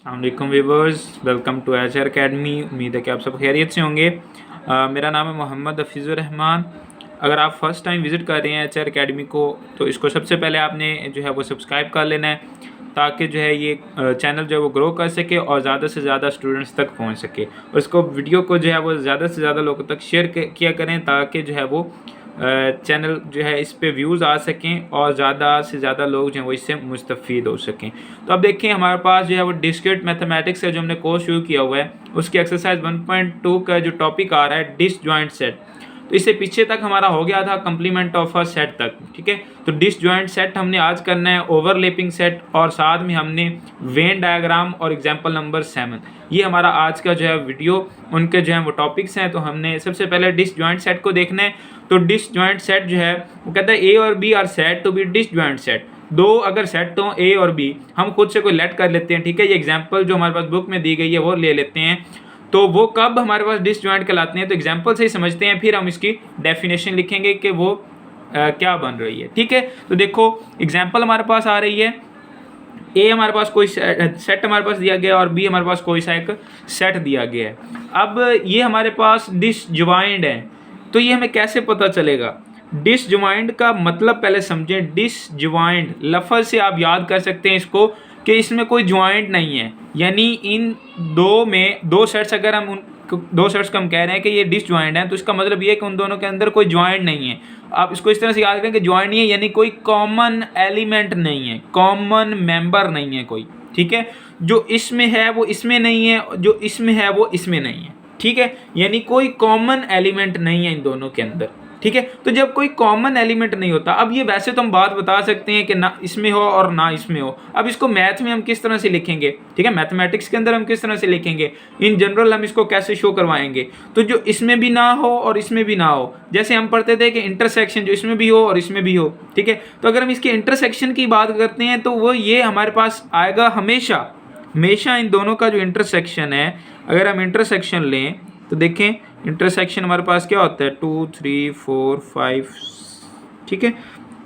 अस्सलामुअलैकुम viewers, welcome to HR academy. उम्मीद है कि आप सब खैरियत से होंगे। मेरा नाम है मोहम्मद हफीज़ुर रहमान। अगर आप फ़र्स्ट टाइम विज़िट कर रहे हैं एचआर अकेडमी को, तो इसको सबसे पहले आपने जो है वो सब्सक्राइब कर लेना है, ताकि जो है ये चैनल जो है वो ग्रो कर सके और ज़्यादा से ज़्यादा स्टूडेंट्स तक पहुंच सके। और इसको वीडियो को जो है वो ज़्यादा से ज़्यादा लोगों तक शेयर किया करें, ताकि जो है वो चैनल जो है इस पे व्यूज़ आ सकें और ज़्यादा से ज़्यादा लोग जो हैं वो इससे मुस्तफ़ीद हो सकें। तो अब देखिए, हमारे पास जो है वो डिस्क्रीट मैथमेटिक्स का जो हमने कोर्स शुरू किया हुआ है, उसकी एक्सरसाइज 1.2 का जो टॉपिक आ रहा है डिसजॉइंट सेट। तो इससे पीछे तक हमारा हो गया था कंप्लीमेंट ऑफ अ सेट तक, ठीक है। तो डिसजॉइंट सेट हमने आज करना है, ओवरलैपिंग सेट, और साथ में हमने वेन डायग्राम और एग्जाम्पल नंबर 7। ये हमारा आज का जो है वीडियो, उनके जो है वो टॉपिक्स हैं। तो हमने सबसे पहले डिसजॉइंट सेट को देखना है। तो डिसजॉइंट सेट जो है वो कहता है ए और B are set to be disjoint set. दो अगर सेट हो ए और बी, हम खुद से कोई लेट कर लेते हैं, ठीक है। ये एग्जाम्पल जो हमारे पास बुक में दी गई है वो ले लेते हैं। तो वो कब हमारे पास डिसजॉइंट कहलाते हैं, तो एग्जाम्पल से ही समझते हैं, फिर हम इसकी डेफिनेशन लिखेंगे कि वो क्या बन रही है, ठीक है। तो देखो, एग्जाम्पल हमारे पास आ रही है, ए हमारे पास कोई सेट हमारे पास दिया गया और बी हमारे पास कोई सा एक सेट दिया गया है। अब ये हमारे पास डिसजॉइंट है, तो ये हमें कैसे पता चलेगा? डिसजॉइंट का मतलब पहले समझें। डिसजॉइंट लफ्ज़ से आप याद कर सकते हैं इसको, कि इसमें कोई जॉइंट नहीं है। यानी इन दो में दो सेट्स, अगर हम उन दो सेट्स को हम कह रहे हैं कि ये डिसजॉइंट है, तो इसका मतलब ये है कि उन दोनों के अंदर कोई जॉइंट नहीं है। आप इसको इस तरह से याद करें कि जॉइंट नहीं है यानी कोई कॉमन एलिमेंट नहीं है, कॉमन मेंबर नहीं है कोई, ठीक है। जो इसमें है वो इसमें नहीं है, जो इसमें है वो इसमें नहीं है, ठीक है। यानी कोई कॉमन एलिमेंट नहीं है इन दोनों के अंदर, ठीक है। तो जब कोई कॉमन एलिमेंट नहीं होता, अब ये वैसे तो हम बात बता सकते हैं कि ना इसमें हो और ना इसमें हो। अब इसको मैथ में हम किस तरह से लिखेंगे, ठीक है, मैथमेटिक्स के अंदर हम किस तरह से लिखेंगे, इन जनरल हम इसको कैसे शो करवाएंगे? तो जो इसमें भी ना हो और इसमें भी ना हो, जैसे हम पढ़ते थे कि इंटरसेक्शन जो इसमें भी हो और इसमें भी हो, ठीक है। तो अगर हम इसके इंटरसेक्शन की बात करते हैं, तो वो ये हमारे पास आएगा हमेशा हमेशा इन दोनों का जो इंटरसेक्शन है, अगर हम इंटरसेक्शन लें तो देखें इंटरसेक्शन हमारे पास क्या होता है, 2 3 4 5, ठीक है।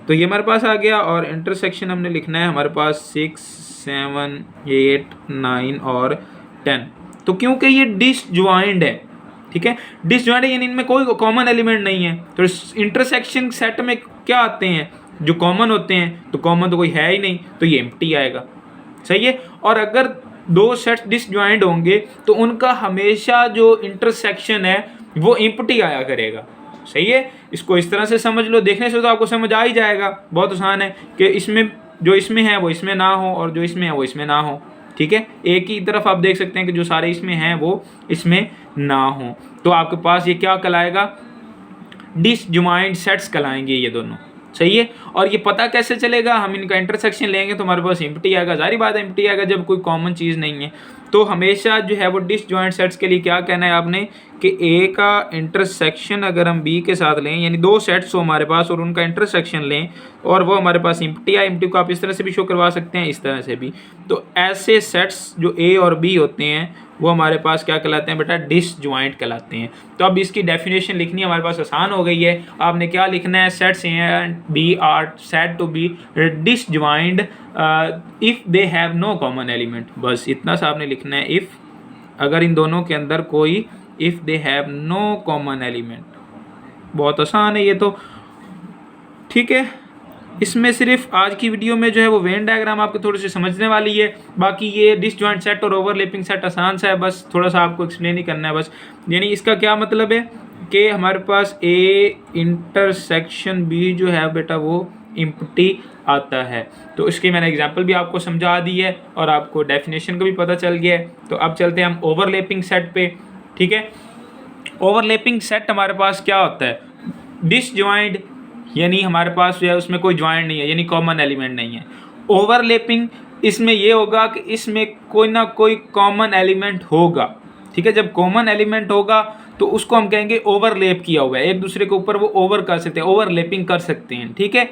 तो ये हमारे पास आ गया, और इंटरसेक्शन हमने लिखना है हमारे पास 6 7 8 9 और 10। तो क्योंकि ये डिसजॉइंट है, ठीक है, डिसजॉइंट है यानी इनमें कोई कॉमन एलिमेंट नहीं है। तो इंटरसेक्शन सेट में क्या आते हैं जो कॉमन होते हैं, तो कॉमन तो कोई है ही नहीं, तो ये एम्प्टी आएगा, सही है। और अगर दो सेट्स डिसजॉइंट होंगे तो उनका हमेशा जो इंटरसेक्शन है वो एम्प्टी आया करेगा, सही है। इसको इस तरह से समझ लो, देखने से तो आपको समझ आ ही जाएगा, बहुत आसान है कि इसमें जो इसमें है वो इसमें ना हो और जो इसमें है वो इसमें ना हो, ठीक है। एक ही तरफ आप देख सकते हैं कि जो सारे इसमें हैं वो इसमें ना हो, तो आपके पास ये क्या कहलाएगा? डिसजॉइंट सेट्स कहलाएंगे ये दोनों, सही है। और ये पता कैसे चलेगा? हम इनका इंटरसेक्शन लेंगे तो हमारे पास एम्प्टी आएगा, जारी बात है एम्प्टी आएगा जब कोई कॉमन चीज़ नहीं है। तो हमेशा जो है वो डिसजॉइंट सेट्स के लिए क्या कहना है आपने, कि ए का इंटरसेक्शन अगर हम बी के साथ लें, यानी दो सेट्स हो हमारे पास और उनका इंटरसेक्शन लें, और वो हमारे पास एम्प्टी आए, एम्प्टी को आप इस तरह से भी शो करवा सकते हैं, इस तरह से भी। तो ऐसे सेट्स जो ए और बी होते हैं वो हमारे पास क्या कहलाते हैं बेटा? डिसजॉइंट कहलाते हैं। तो अब इसकी डेफिनेशन लिखनी हमारे पास आसान हो गई है। आपने क्या लिखना है? Sets A and B are said to be disjoint if they have no common element. बस इतना सा आपने लिखना है, इफ, अगर इन दोनों के अंदर कोई, if they have no common element. बहुत आसान है ये तो, ठीक है। इसमें सिर्फ आज की वीडियो में जो है वो वेन डायग्राम आपको थोड़ी सी समझने वाली है, बाकी ये डिसजॉइंट सेट और ओवरलैपिंग सेट आसान सा है, बस थोड़ा सा आपको एक्सप्लेन ही करना है बस। यानी इसका क्या मतलब है कि हमारे पास ए इंटरसेक्शन बी जो है बेटा वो एम्प्टी आता है। तो इसकी मैंने एग्जांपल भी आपको समझा दी है और आपको डेफिनेशन का भी पता चल गया है। तो अब चलते हैं हम ओवरलैपिंग सेट पे, ठीक है। ओवरलैपिंग सेट हमारे पास क्या होता है? डिसजॉइंट यानी हमारे पास जो है उसमें कोई जॉइंट नहीं है, यानी कॉमन एलिमेंट नहीं है। ओवरलैपिंग इसमें ये होगा कि इसमें कोई ना कोई कॉमन एलिमेंट होगा, ठीक है। जब कॉमन एलिमेंट होगा तो उसको हम कहेंगे ओवरलैप किया हुआ है, एक दूसरे के ऊपर वो ओवर कर सकते हैं, ओवरलैपिंग कर सकते हैं, ठीक है,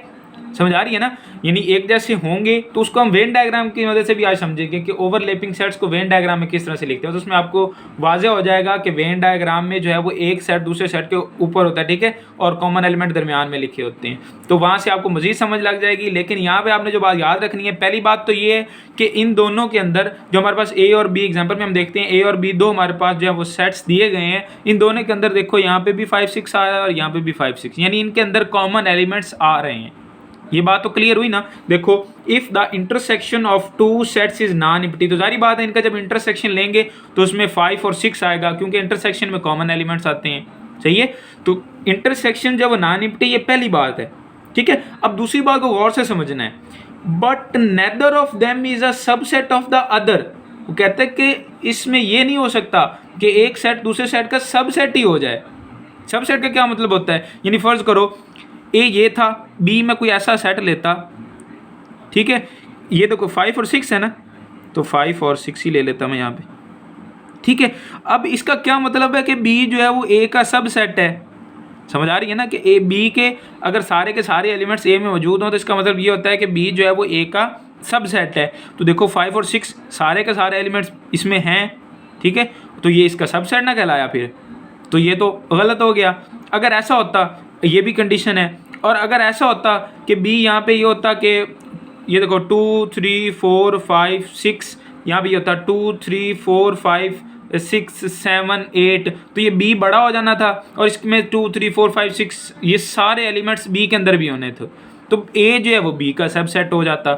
समझ आ रही है ना, यानी एक जैसे होंगे तो उसको हम वेन डायग्राम की मदद से भी आज समझेंगे कि ओवरलैपिंग सेट्स को वेन डायग्राम में किस तरह से लिखते हैं। तो उसमें आपको वाजह हो जाएगा कि वेन डायग्राम में जो है वो एक सेट दूसरे सेट के ऊपर होता है, ठीक है, और कॉमन एलिमेंट दरमियान में लिखे होते हैं, तो वहाँ से आपको मजीद समझ लग जाएगी। लेकिन यहाँ पर आपने जो बात याद रखनी है, पहली बात तो ये है कि इन दोनों के अंदर जो हमारे पास ए और बी एग्जाम्पल में हम देखते हैं, ए और बी दो हमारे पास जो है वो सेट्स दिए गए हैं, इन दोनों के अंदर देखो यहाँ पे भी 5 6 आ रहा है और यहाँ पे भी 5 6, यानी इनके अंदर कॉमन एलिमेंट्स आ रहे हैं। ये बात तो क्लियर हुई ना। देखो if the intersection of two sets is non empty, तो जारी बात है इनका जब इंटरसेक्शन लेंगे तो उसमें 5 और 6 आएगा, क्योंकि इंटरसेक्शन में कॉमन एलिमेंट्स आते हैं, सही है। तो इंटरसेक्शन जब नॉन एम्प्टी, ये पहली बात है, ठीक है। अब दूसरी बात को गौर से समझना है, but neither of them is a subset of the other. वो कहते हैं कि इसमें ये नहीं हो सकता कि एक सेट दूसरे सेट का सबसेट ही हो जाए। सबसेट का क्या मतलब होता है, यानी फर्ज करो ए ये था, बी में कोई ऐसा सेट लेता, ठीक है, ये देखो 5 और 6 है ना, तो 5 और 6 ही ले लेता मैं यहाँ पे, ठीक है। अब इसका क्या मतलब है कि बी जो है वो ए का सब सेट है, समझ आ रही है ना, कि ए बी के अगर सारे के सारे एलिमेंट्स ए में मौजूद हों तो इसका मतलब ये होता है कि बी जो है वो ए का सब सेट है। तो देखो 5 और 6 सारे के सारे एलिमेंट्स इसमें हैं, ठीक है, तो ये इसका सब सेट ना कहलाया फिर, तो ये तो गलत हो गया। अगर ऐसा होता, ये भी कंडीशन है, और अगर ऐसा होता कि बी यहाँ पे ये होता कि ये देखो 2 3 4 5 6, यहाँ पे ये होता 2 3 4 5 6 7 8, तो ये बी बड़ा हो जाना था और इसमें 2 3 4 5 6 ये सारे एलिमेंट्स बी के अंदर भी होने थे, तो ए जो है वो बी का सबसेट हो जाता,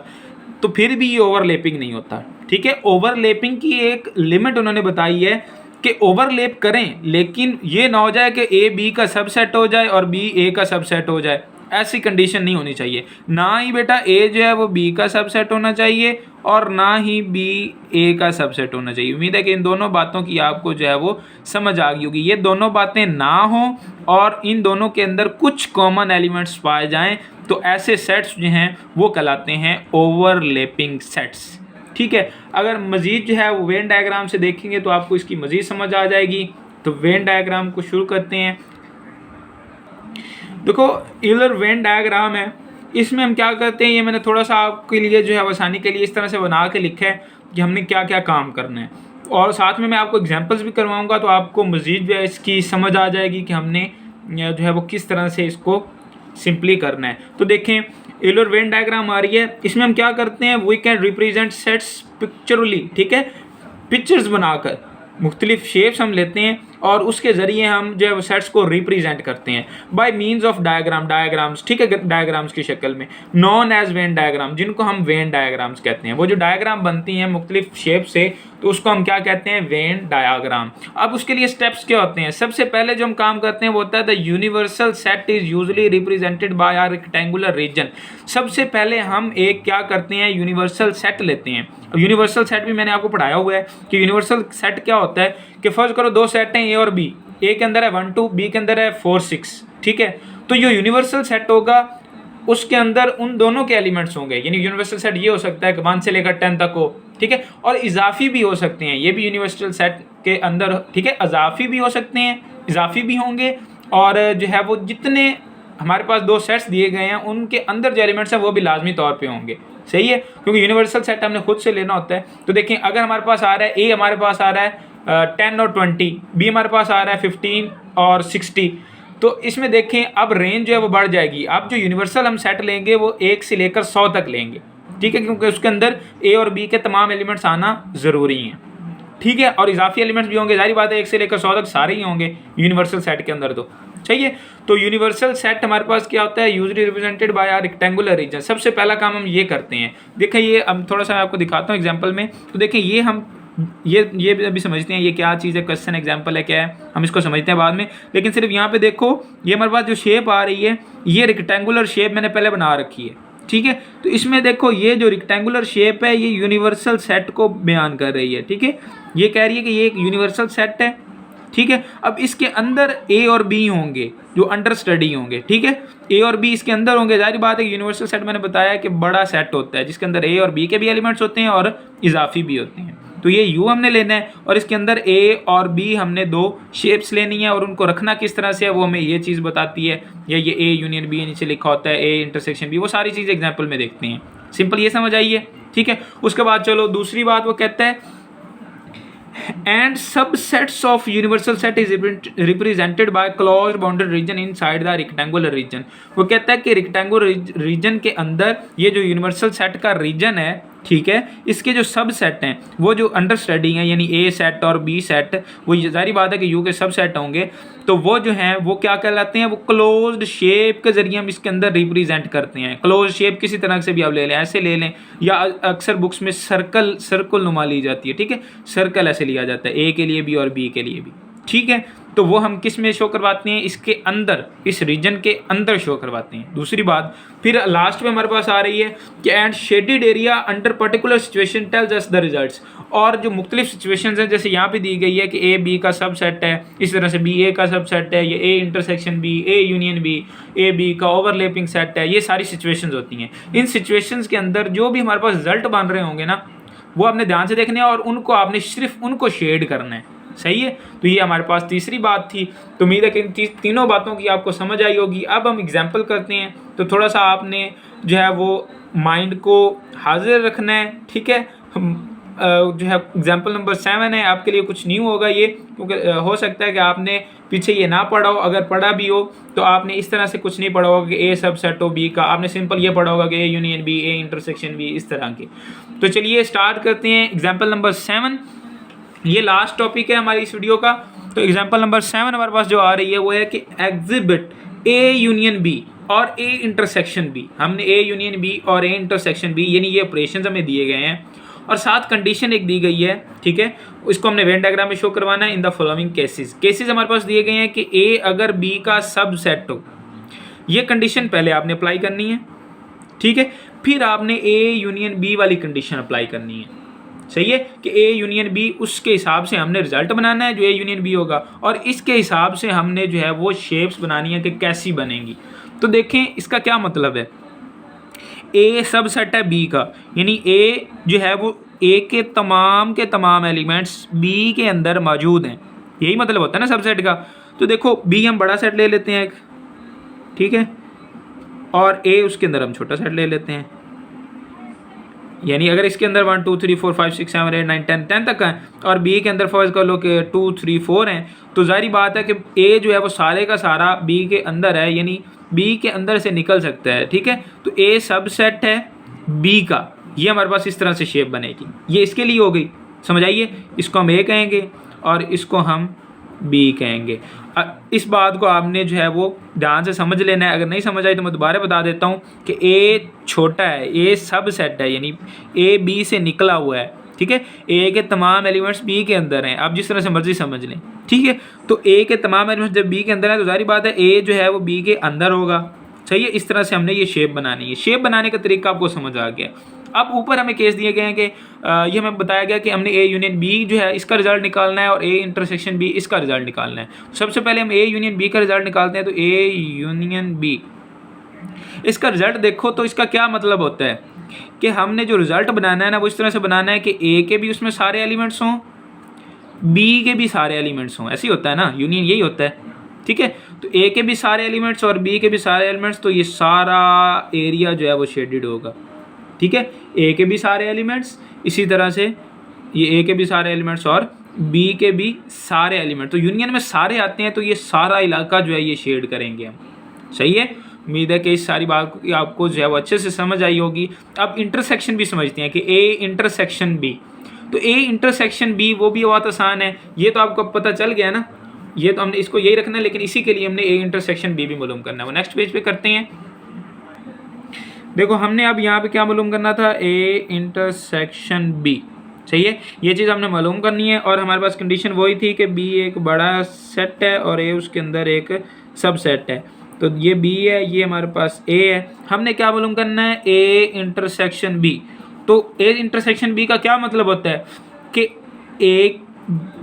तो फिर भी ये ओवरलैपिंग नहीं होता, ठीक है। ओवरलैपिंग की एक लिमिट उन्होंने बताई है कि ओवरलैप करें, लेकिन ये ना हो जाए कि ए बी का सबसेट हो जाए और बी ए का सबसेट हो जाए, ऐसी कंडीशन नहीं होनी चाहिए। ना ही बेटा ए जो है वो बी का सबसेट होना चाहिए और ना ही बी ए का सबसेट होना चाहिए। उम्मीद है कि इन दोनों बातों की आपको जो है वो समझ आ गई होगी। ये दोनों बातें ना हों और इन दोनों के अंदर कुछ कॉमन एलिमेंट्स पाए जाएं, तो ऐसे सेट्स जो हैं वो कहलाते हैं ओवरलैपिंग सेट्स, ठीक है। अगर मज़ीद जो है वो वेन डायग्राम से देखेंगे तो आपको इसकी मज़ीद समझ आ जाएगी। तो वेन डायग्राम को शुरू करते हैं। देखो यूलर वेन डायग्राम है, इसमें हम क्या करते हैं, ये मैंने थोड़ा सा आपके लिए जो है आसानी के लिए इस तरह से बना के लिखा है कि हमने क्या क्या काम करना है, और साथ में मैं आपको एग्जांपल्स भी करवाऊंगा, तो आपको मज़ीद जो है इसकी समझ आ जाएगी कि हमने जो है वो किस तरह से इसको सिंपली करना है। तो देखें यूलर वेन डायग्राम आ रही है, इसमें हम क्या करते हैं, वी कैन रिप्रेजेंट सेट्स पिक्चरली, ठीक है, पिक्चर्स बनाकर मुख्तलिफ शेप्स हम लेते हैं और उसके ज़रिए हम जो है सेट्स को रिप्रेजेंट करते हैं बाय मीन्स ऑफ डायग्राम्स, ठीक है, डायग्राम्स की शक्ल में, नॉन एज वेन डायग्राम, जिनको हम वेन डायग्राम्स कहते हैं। वो जो डायग्राम बनती हैं मुख्तलिफ शेप से, तो उसको हम क्या कहते हैं, वेन डायग्राम। अब उसके लिए स्टेप्स क्या होते हैं, सबसे पहले जो हम काम करते हैं वो होता है the universal set is usually represented by a rectangular reason. सबसे पहले हम एक क्या करते हैं, यूनिवर्सल सेट लेते हैं। यूनिवर्सल सेट भी मैंने आपको पढ़ाया हुआ है कि यूनिवर्सल सेट क्या होता है, कि फर्ज करो दो सेट हैं ए और बी, ए के अंदर है 1 2, बी के अंदर है 4 6, ठीक है। तो जो यूनिवर्सल सेट होगा उसके अंदर उन दोनों के एलिमेंट्स होंगे, यानी यूनिवर्सल सेट ये हो सकता है कि 1 से लेकर 10 तक हो, ठीक है, और इजाफी भी हो सकते हैं, ये भी यूनिवर्सल सेट के अंदर, ठीक है, इजाफी भी हो सकते हैं, इजाफी भी होंगे, और जो है वो जितने हमारे पास दो सेट्स दिए गए हैं उनके अंदर जो एलिमेंट्स हैं वो भी लाजमी तौर पे होंगे, सही है, क्योंकि यूनिवर्सल सेट हमने खुद से लेना होता है। तो देखें अगर हमारे पास आ रहा है ए, हमारे पास आ रहा है 10 और 20, बी हमारे पास आ रहा है 15 और 60, तो इसमें देखें अब रेंज जो है वो बढ़ जाएगी। अब जो यूनिवर्सल हम सेट लेंगे वो 1 से लेकर 100 तक लेंगे, ठीक है, क्योंकि उसके अंदर ए और बी के तमाम एलिमेंट्स आना ज़रूरी हैं, ठीक है, और इजाफी एलिमेंट्स भी होंगे, जाहिर बात है 1 से लेकर 100 तक सारे ही होंगे यूनिवर्सल सेट के अंदर, तो चाहिए। तो यूनिवर्सल सेट हमारे पास क्या होता है, usually represented by a rectangular reason. सबसे पहला काम हम ये करते हैं, देखिए ये हम थोड़ा सा आपको दिखाता हूँ एग्जांपल में। तो देखिए ये हम ये अभी समझते हैं ये क्या चीज़ है, क्वेश्चन एग्जांपल है क्या है, हम इसको समझते हैं बाद में। लेकिन सिर्फ यहाँ पे देखो ये हमारे पास जो शेप आ रही है ये रेक्टेंगुलर शेप मैंने पहले बना रखी है, ठीक है। तो इसमें देखो ये जो रेक्टेंगुलर शेप है ये यूनिवर्सल सेट को बयान कर रही है, ठीक है, ये कह रही है कि ये एक यूनिवर्सल सेट है, ठीक है। अब इसके अंदर ए और बी होंगे जो अंडर स्टडी होंगे, ठीक है, ए और बी इसके अंदर होंगे। जाहिर बात है यूनिवर्सल सेट मैंने बताया कि बड़ा सेट होता है जिसके अंदर ए और बी के भी एलिमेंट्स होते हैं और इजाफी भी होते हैं, तो ये U हमने लेना है और इसके अंदर A और B हमने दो शेप्स लेनी है और उनको रखना किस तरह से है वो हमें ये चीज़ बताती है। या ये A यूनियन B नीचे लिखा होता है, A इंटरसेक्शन B, वो सारी चीज़ एग्जाम्पल में देखते हैं। सिंपल ये समझ आइए, ठीक है। उसके बाद चलो दूसरी बात वो कहता है and subsets of universal set is represented by closed bounded region inside the rectangular region। वो कहता है कि रेक्टेंगुलर रीजन के अंदर ये जो यूनिवर्सल सेट का रीजन है, ठीक है, इसके जो सब सेट हैं वो जो अंडर स्टडी हैं यानी ए सेट और बी सेट, वो जाहिर बात है कि यू के सब सेट होंगे, तो वो जो हैं वो क्या कहलाते हैं, वो क्लोज्ड शेप के जरिए हम इसके अंदर रिप्रेजेंट करते हैं। क्लोज शेप किसी तरह से भी आप ले लें, ऐसे ले लें, या अक्सर बुक्स में सर्कल नुमा ली जाती है, ठीक है, सर्कल ऐसे लिया जाता है ए के लिए भी और बी के लिए भी, ठीक है। तो वो हम किस में शो करवाते हैं, इसके अंदर, इस रीजन के अंदर शो करवाते हैं। दूसरी बात फिर लास्ट में हमारे पास आ रही है कि and shaded area under particular situation tells us the results. और जो मुख्तलिफ सिचुएशंस हैं, जैसे यहाँ पे दी गई है कि ए बी का सब सेट है, इस तरह से बी ए का सब सेट है, ये A intersection B, A union B, A B का ओवरलैपिंग सेट है, ये सारी सिचुएशंस होती हैं। इन सिचुएशंस के अंदर जो भी हमारे पास रिजल्ट बन रहे होंगे ना, वो आपने ध्यान से देखने हैं और उनको आपने सिर्फ उनको शेड करना है, सही है। तो ये हमारे पास तीसरी बात थी। तो उम्मीद है कि तीनों बातों की आपको समझ आई होगी। अब हम एग्जाम्पल करते हैं, तो थोड़ा सा आपने जो है वो माइंड को हाजिर रखना है, ठीक है। जो है एग्जाम्पल नंबर 7 है, आपके लिए कुछ न्यू होगा ये, क्योंकि हो सकता है कि आपने पीछे ये ना पढ़ा हो, अगर पढ़ा भी हो तो आपने इस तरह से कुछ नहीं पढ़ा होगा कि ए सब सेट हो बी का, आपने सिंपल ये पढ़ा होगा कि A union B, A intersection B, इस तरह के। तो चलिए स्टार्ट करते हैं एग्जाम्पल नंबर 7। ये लास्ट टॉपिक है हमारी इस वीडियो का। तो एग्जाम्पल नंबर 7 हमारे पास जो आ रही है वो है कि एग्जिबिट ए यूनियन बी और ए इंटरसेक्शन बी। हमने ए यूनियन बी और ए इंटरसेक्शन बी यानी ये ऑपरेशंस हमें दिए गए हैं और साथ कंडीशन एक दी गई है, ठीक है। इसको हमने वेन डायग्राम में शो करवाना है। इन द फॉलोइंग केसेस हमारे पास दिए गए हैं कि ए अगर बी का सब सेट हो, ये कंडीशन पहले आपने अप्लाई करनी है, ठीक है। फिर आपने ए यूनियन बी वाली कंडीशन अप्लाई करनी है, सही है, कि ए यूनियन बी, उसके हिसाब से हमने रिजल्ट बनाना है जो ए यूनियन बी होगा, और इसके हिसाब से हमने जो है वो शेप्स बनानी है कि कैसी बनेंगी। तो देखें इसका क्या मतलब है, ए सब सेट है बी का, यानी ए जो है वो ए के तमाम एलिमेंट्स बी के अंदर मौजूद हैं, यही मतलब होता है ना सब सेट का। तो देखो बी हम बड़ा सेट ले लेते हैं एक, ठीक है, और ए उसके अंदर हम छोटा सेट ले लेते हैं। यानी अगर इसके अंदर 1 2 3 4 5 6 7 8 9 10 तक है और बी के अंदर फर्ज कर लो कि 2 3 4 हैं, तो जाहिर बात है कि ए जो है वो सारे का सारा बी के अंदर है, यानी बी के अंदर से निकल सकता है, ठीक है। तो ए सब सेट है बी का, ये हमारे पास इस तरह से शेप बनेगी। ये इसके लिए हो गई, समझ आइए। इसको हम ए कहेंगे और इसको हम बी कहेंगे। इस बात को आपने जो है वो ध्यान से समझ लेना है। अगर नहीं समझ आई तो मैं दोबारा बता देता हूँ कि ए छोटा है, ए सब सेट है, यानी ए बी से निकला हुआ है, ठीक है। ए के तमाम एलिमेंट्स बी के अंदर हैं, आप जिस तरह से मर्जी समझ लें, ठीक है। तो ए के तमाम एलिमेंट्स जब बी के अंदर है तो जाहिर बात है ए जो है वो बी के अंदर होगा, सही है। इस तरह से हमने ये शेप बनानी है। शेप बनाने का तरीका आपको समझ आ गया। अब ऊपर हमें केस दिए गए हैं कि ये हमें बताया गया कि हमने ए यूनियन बी जो है इसका रिजल्ट निकालना है और ए इंटरसेक्शन बी इसका रिजल्ट निकालना है। सबसे पहले हम ए यूनियन बी का रिजल्ट निकालते हैं। तो ए यूनियन बी, इसका रिजल्ट देखो तो इसका क्या मतलब होता है कि हमने जो रिजल्ट बनाना है ना वो इस तरह से बनाना है कि ए के भी उसमें सारे एलिमेंट्स हों, बी के भी सारे एलिमेंट्स हों। ऐसे ही होता है ना, यूनियन यही होता है, ठीक है। तो ए के भी सारे एलिमेंट्स और बी के भी सारे एलिमेंट्स, तो ये सारा एरिया जो है वो शेडेड होगा, ठीक है। ए के भी सारे एलिमेंट्स, इसी तरह से ये ए के भी सारे एलिमेंट्स और बी के भी सारे एलिमेंट। तो यूनियन में सारे आते हैं तो ये सारा इलाका जो है ये शेड करेंगे हम, सही है। उम्मीद है कि इस सारी बात आपको जो है वो अच्छे से समझ आई होगी। अब इंटरसेक्शन भी समझते हैं कि ए इंटरसेक्शन बी। तो ए इंटरसेक्शन बी वो भी बहुत आसान है, ये तो आपको पता चल गया ना, ये तो हमने इसको यही रखना है, लेकिन इसी के लिए हमने ए इंटरसेक्शन बी भी मालूम करना है। वो नेक्स्ट पेज पे करते हैं। देखो हमने अब यहाँ पे क्या मालूम करना था, ए इंटरसेक्शन बी, सही है। ये चीज़ हमने मालूम करनी है और हमारे पास कंडीशन वही थी कि बी एक बड़ा सेट है और ए उसके अंदर एक सब सेट है। तो ये बी है, ये हमारे पास ए है। हमने क्या मालूम करना है, ए इंटरसेक्शन बी। तो ए इंटरसेक्शन बी का क्या मतलब होता है कि एक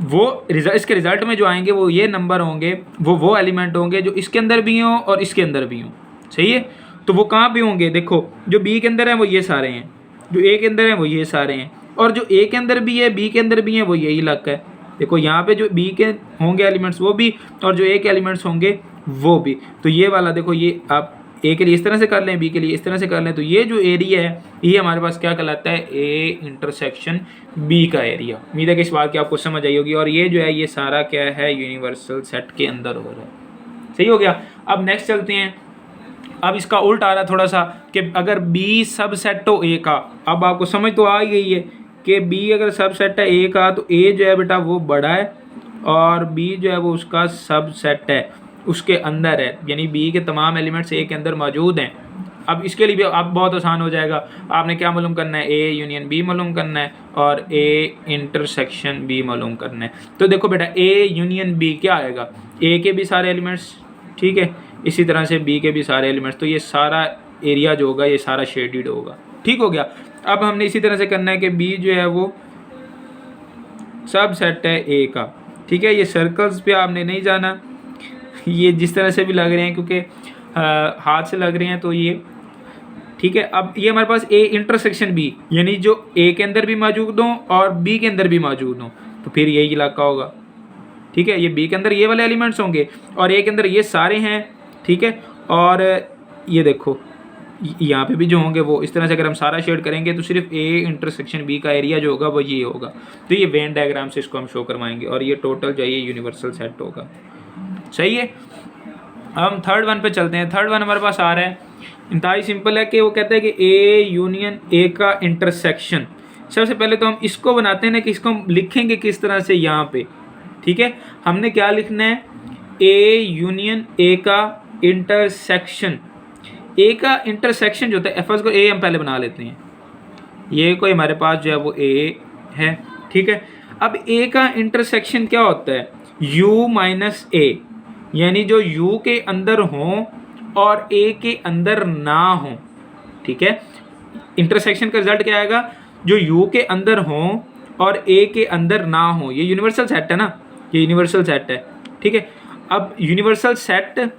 वो इसके रिजल्ट में जो आएंगे वो ये नंबर होंगे, वो एलिमेंट होंगे जो इसके अंदर भी हों और इसके अंदर भी हों, सही है। तो वो कहाँ पे होंगे, देखो जो बी के अंदर है वो ये सारे हैं, जो ए के अंदर है वो ये सारे हैं, और जो ए के अंदर भी है बी के अंदर भी है वो यही इलाका है। देखो यहाँ पे जो बी के होंगे एलिमेंट्स वो भी और जो ए के एलिमेंट्स होंगे वो भी। तो ये वाला देखो, ये आप ए के लिए इस तरह से कर लें, बी के लिए इस तरह से कर लें, तो ये जो एरिया है ये हमारे पास क्या कहलाता है, ए इंटरसेक्शन बी का एरिया। उम्मीद है कि इस बात की आपको समझ आई होगी। और ये जो है ये सारा क्या है, यूनिवर्सल सेट के अंदर हो रहा है। सही हो गया। अब नेक्स्ट चलते हैं। अब इसका उल्ट आ रहा है थोड़ा सा कि अगर बी सब सेट हो ए का, अब आपको समझ तो आ ही गई है कि बी अगर सब सेट है ए का तो ए जो है बेटा वो बड़ा है और बी जो है वो उसका सब सेट है, उसके अंदर है, यानी बी के तमाम एलिमेंट्स ए के अंदर मौजूद हैं। अब इसके लिए भी अब बहुत आसान हो जाएगा, आपने क्या मालूम करना है, ए यूनियन बी मालूम करना है और ए इंटरसेक्शन बी मालूम करना है। तो देखो बेटा ए यूनियन बी क्या आएगा, ए के भी सारे एलिमेंट्स, ठीक है, इसी तरह से बी के भी सारे एलिमेंट्स, तो ये सारा एरिया जो होगा ये सारा शेडिड होगा। ठीक हो गया। अब हमने इसी तरह से करना है कि बी जो है वो सब सेट है ए का, ठीक है। ये सर्कल्स पे आपने नहीं जाना, ये जिस तरह से भी लग रहे हैं क्योंकि हाथ से लग रहे हैं तो ये ठीक है। अब ये हमारे पास ए इंटरसेक्शन बी, यानी जो ए के अंदर भी मौजूद हों और बी के अंदर भी मौजूद हों, तो फिर यही इलाका होगा। ठीक है, ये बी के अंदर ये वाले एलिमेंट्स होंगे और ए के अंदर ये सारे हैं, ठीक है। और ये देखो यहाँ पे भी जो होंगे वो इस तरह से अगर हम सारा शेड करेंगे तो सिर्फ ए इंटरसेक्शन बी का एरिया जो होगा वो ये होगा। तो ये वेन डायग्राम से इसको हम शो करवाएंगे और ये टोटल जो है ये यूनिवर्सल सेट होगा। सही है। हम थर्ड वन पे चलते हैं। थर्ड वन हमारे पास आ रहा है, इंतहाई सिंपल है कि वो कहता है कि ए यूनियन ए का इंटरसेक्शन। सबसे पहले तो हम इसको बनाते हैं ना कि इसको हम लिखेंगे किस तरह से यहाँ पे, ठीक है। हमने क्या लिखना है, ए यूनियन ए का इंटरसेक्शन। ए का इंटरसेक्शन जो होता है, फर्स्ट को ए हम पहले बना लेते हैं, ये कोई हमारे पास जो है वो ए है, ठीक है। अब ए का इंटरसेक्शन क्या होता है, u माइनस ए, यानी जो u के अंदर हों और a के अंदर ना हों, ठीक है। इंटरसेक्शन का रिजल्ट क्या आएगा, जो u के अंदर हों और a के अंदर ना हों। ये यूनिवर्सल सेट है ना, ये यूनिवर्सल सेट है, ठीक है। अब यूनिवर्सल सेट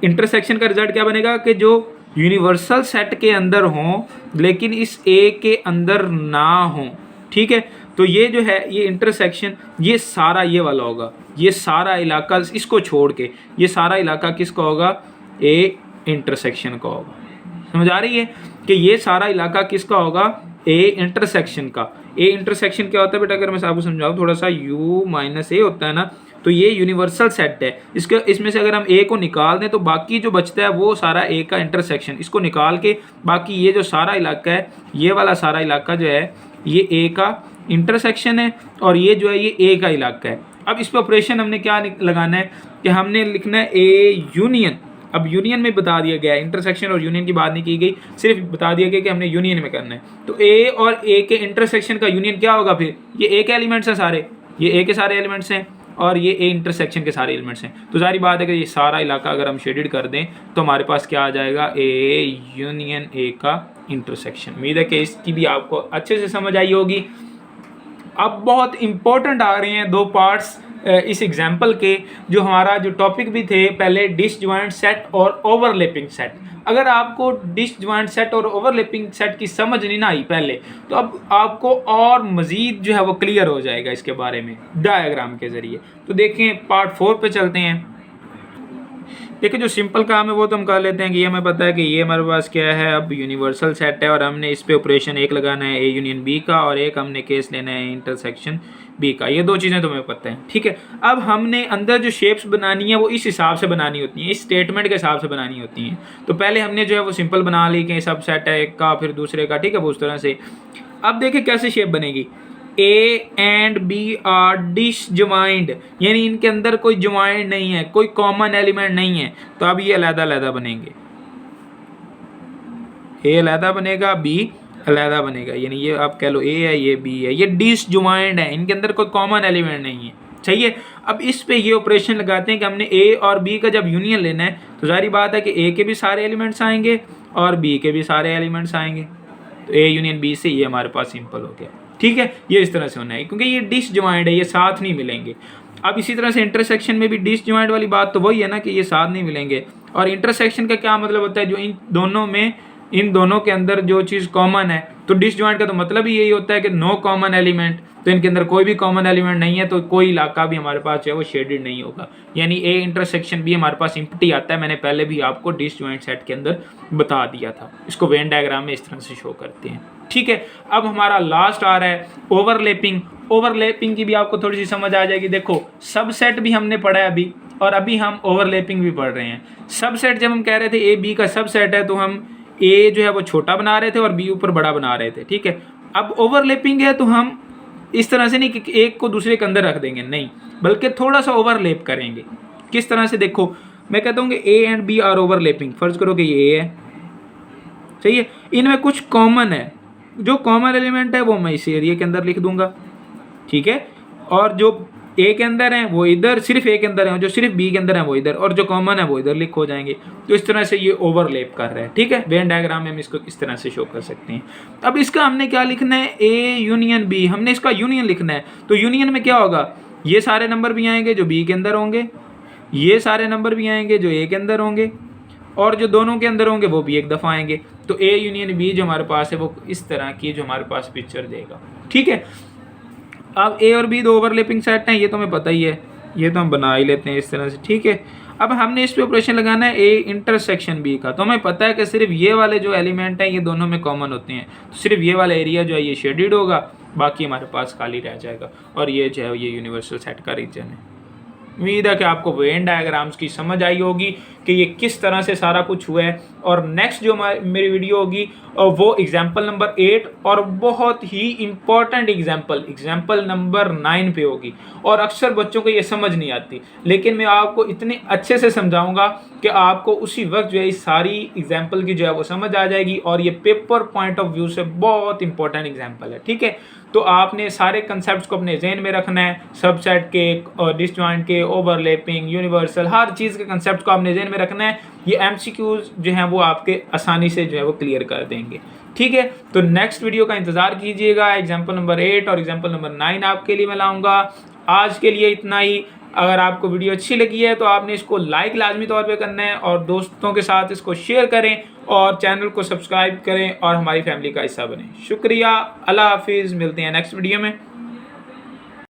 इंटरसेक्शन का रिजल्ट क्या बनेगा कि जो यूनिवर्सल सेट के अंदर हों लेकिन इस a के अंदर ना हों, ठीक है। तो ये जो है ये इंटरसेक्शन ये सारा ये वाला होगा, ये सारा इलाका इसको छोड़ के ये सारा इलाका किसका होगा, ए इंटरसेक्शन का होगा। समझ आ रही है कि ये सारा इलाका किसका होगा, ए इंटरसेक्शन का। ए इंटरसेक्शन क्या होता है बेटा, अगर मैं आपको समझाऊँ थोड़ा सा, u माइनस ए होता है ना, तो ये यूनिवर्सल सेट है। इसमें से अगर हम ए को निकाल दें तो बाकी जो बचता है वो सारा ए का इंटरसेक्शन, इसको निकाल के बाकी ये जो सारा इलाका है, ये वाला सारा इलाका जो है ये ए का इंटरसेक्शन है और ये जो है ये ए का इलाका है। अब इस पर ऑपरेशन हमने क्या लगाना है कि हमने लिखना है ए यूनियन। अब यूनियन में बता दिया गया है, इंटरसेक्शन और यूनियन की बात नहीं की गई, सिर्फ बता दिया गया कि हमने यूनियन में करना है। तो ए और ए के इंटरसेक्शन का यूनियन क्या होगा, फिर ये ए के एलिमेंट्स हैं सारे, ये ए के सारे एलिमेंट्स हैं और ये ए इंटरसेक्शन के सारे एलिमेंट्स हैं। तो सारी बात है कि ये सारा इलाका अगर हम शेडेड कर दें तो हमारे पास क्या आ जाएगा, ए यूनियन ए का इंटरसेक्शन। उम्मीद है कि इसकी भी आपको अच्छे से समझ आई होगी। अब बहुत इंपॉर्टेंट आ रहे हैं दो पार्ट्स इस एग्जाम्पल के, जो हमारा जो टॉपिक भी थे पहले, डिसजॉइंट सेट और ओवरलैपिंग सेट। अगर आपको डिसजॉइंट सेट और ओवरलैपिंग सेट की समझ नहीं ना आई पहले, तो अब आपको और मज़ीद जो है वो क्लियर हो जाएगा इसके बारे में डायग्राम के ज़रिए। तो देखें पार्ट 4 पे चलते हैं। देखिए जो सिंपल काम है वो तो हम कर लेते हैं कि ये हमें पता है कि ये हमारे पास क्या है, अब यूनिवर्सल सेट है और हमने इस पे ऑपरेशन एक लगाना है ए यूनियन बी का और एक हमने केस लेना है इंटरसेक्शन बी का। ये दो चीज़ें तो हमें पता है, ठीक है। अब हमने अंदर जो शेप्स बनानी है वो इस हिसाब से बनानी होती हैं, इस स्टेटमेंट के हिसाब से बनानी होती हैं। तो पहले हमने जो है वो सिंपल बना ली कि सब सेट है एक का फिर दूसरे का, ठीक है, उस तरह से। अब देखिए कैसे शेप बनेगी, A and B are disjoint, यानी इनके अंदर कोई जॉइंट नहीं है, कोई कॉमन एलिमेंट नहीं है। तो अब ये अलग अलग बनेंगे, ए अलग बनेगा, बी अलग बनेगा, यानी ये आप कह लो ए है ये बी है, ये डिसजॉइंट है, इनके अंदर कोई कॉमन एलिमेंट नहीं है। चाहिए। अब इस पे ये ऑपरेशन लगाते हैं कि हमने ए और बी का जब यूनियन लेना है तो जाहिर बात है कि ए के भी सारे एलिमेंट्स आएंगे और बी के भी सारे एलिमेंट्स आएंगे। तो ए यूनियन बी से ये हमारे पास सिंपल हो गया, ठीक है। ये इस तरह से होना है क्योंकि ये डिसजॉइंट है, ये साथ नहीं मिलेंगे। अब इसी तरह से इंटरसेक्शन में भी डिसजॉइंट वाली बात तो वही है ना कि ये साथ नहीं मिलेंगे। और इंटरसेक्शन का क्या मतलब होता है, जो इन दोनों में इन दोनों के अंदर जो चीज़ कॉमन है, तो डिसजॉइंट का तो मतलब ही यही होता है कि नो कॉमन एलिमेंट, तो इनके अंदर कोई भी कॉमन एलिमेंट नहीं है, तो कोई इलाका भी हमारे पास जो है वो शेडेड नहीं होगा, यानी ए इंटरसेक्शन भी हमारे पास इम्प्टी आता है। मैंने पहले भी आपको डिसजॉइंट सेट के अंदर बता दिया था। इसको वेन डायग्राम में इस तरह से शो करते हैं, ठीक है। अब हमारा लास्ट आ रहा है ओवरलैपिंग। ओवरलैपिंग की भी आपको थोड़ी सी समझ आ जाएगी। देखो सबसेट भी हमने पढ़ा है अभी, और अभी हम ओवरलैपिंग भी पढ़ रहे हैं। सबसेट जब हम कह रहे थे ए बी का सबसेट है, तो हम ए जो है वो छोटा बना रहे थे और बी ऊपर बड़ा बना रहे थे, ठीक है। अब ओवरलैपिंग है तो हम इस तरह से नहीं कि एक को दूसरे के अंदर रख देंगे, नहीं, बल्कि थोड़ा सा ओवरलैप करेंगे। किस तरह से, देखो मैं कहता हूँ कि A and B are overlapping. फर्ज करो कि ये ए है, सही है, इनमें कुछ कॉमन है, जो कॉमन एलिमेंट है वो मैं इस एरिया के अंदर लिख दूंगा, ठीक है। और जो ए के अंदर है वो इधर, सिर्फ ए के अंदर है, जो सिर्फ बी के अंदर है वो इधर, और जो कॉमन है वो इधर लिख हो जाएंगे। तो इस तरह से ये ओवरलैप कर रहा है, ठीक है। वेन डायग्राम में हम इसको इस तरह से शो कर सकते हैं। अब इसका हमने क्या लिखना है, ए यूनियन बी, हमने इसका यूनियन लिखना है। तो यूनियन में क्या होगा, ये सारे नंबर भी आएंगे जो बी के अंदर होंगे, ये सारे नंबर भी आएंगे जो ए के अंदर होंगे, और जो दोनों के अंदर होंगे वो भी एक दफ़ा आएंगे। तो ए यूनियन बी जो हमारे पास है वो इस तरह की जो हमारे पास पिक्चर देगा, ठीक है। अब ए और बी दो ओवरलैपिंग सेट हैं, ये तो हमें पता ही है, ये तो हम बना ही लेते हैं इस तरह से, ठीक है। अब हमने इस पे ऑपरेशन लगाना है ए इंटरसेक्शन बी का। तो हमें पता है कि सिर्फ ये वाले जो एलिमेंट हैं ये दोनों में कॉमन होते हैं, तो सिर्फ ये वाला एरिया जो है ये शेडेड होगा, बाकी हमारे पास खाली रह जाएगा, और ये जो है ये यूनिवर्सल सेट का रीजन है। उम्मीद है कि आपको वेन डायग्राम्स की समझ आई होगी कि ये किस तरह से सारा कुछ हुआ है। और नेक्स्ट जो मेरी वीडियो होगी वो एग्जाम्पल नंबर 8 और बहुत ही इम्पॉर्टेंट एग्जाम्पल नंबर 9 पे होगी। और अक्सर बच्चों को ये समझ नहीं आती, लेकिन मैं आपको इतने अच्छे से समझाऊंगा कि आपको उसी वक्त जो है इस सारी एग्जाम्पल की जो है वो समझ आ जाएगी। और ये पेपर पॉइंट ऑफ व्यू से बहुत इंपॉर्टेंट एग्जाम्पल है, ठीक है। तो आपने सारे कंसेप्ट को अपने जहन में रखना है, सबसेट के और डिसजॉइंट के, ओवरलैपिंग, यूनिवर्सल, हर चीज़ के कंसेप्ट को आपने जहन में रखना है। ये एमसीक्यूज जो हैं वो आपके आसानी से जो है वो क्लियर कर देंगे, ठीक है। तो नेक्स्ट वीडियो का इंतजार कीजिएगा। एग्जाम्पल नंबर 8 और एग्जाम्पल नंबर 9 आपके लिए मैं लाऊंगा। आज के लिए इतना ही। अगर आपको वीडियो अच्छी लगी है तो आपने इसको लाइक लाजमी तौर पे करना है, और दोस्तों के साथ इसको शेयर करें, और चैनल को सब्सक्राइब करें, और हमारी फैमिली का हिस्सा बनें। शुक्रिया, अल्लाह हाफिज़, मिलते हैं नेक्स्ट वीडियो में।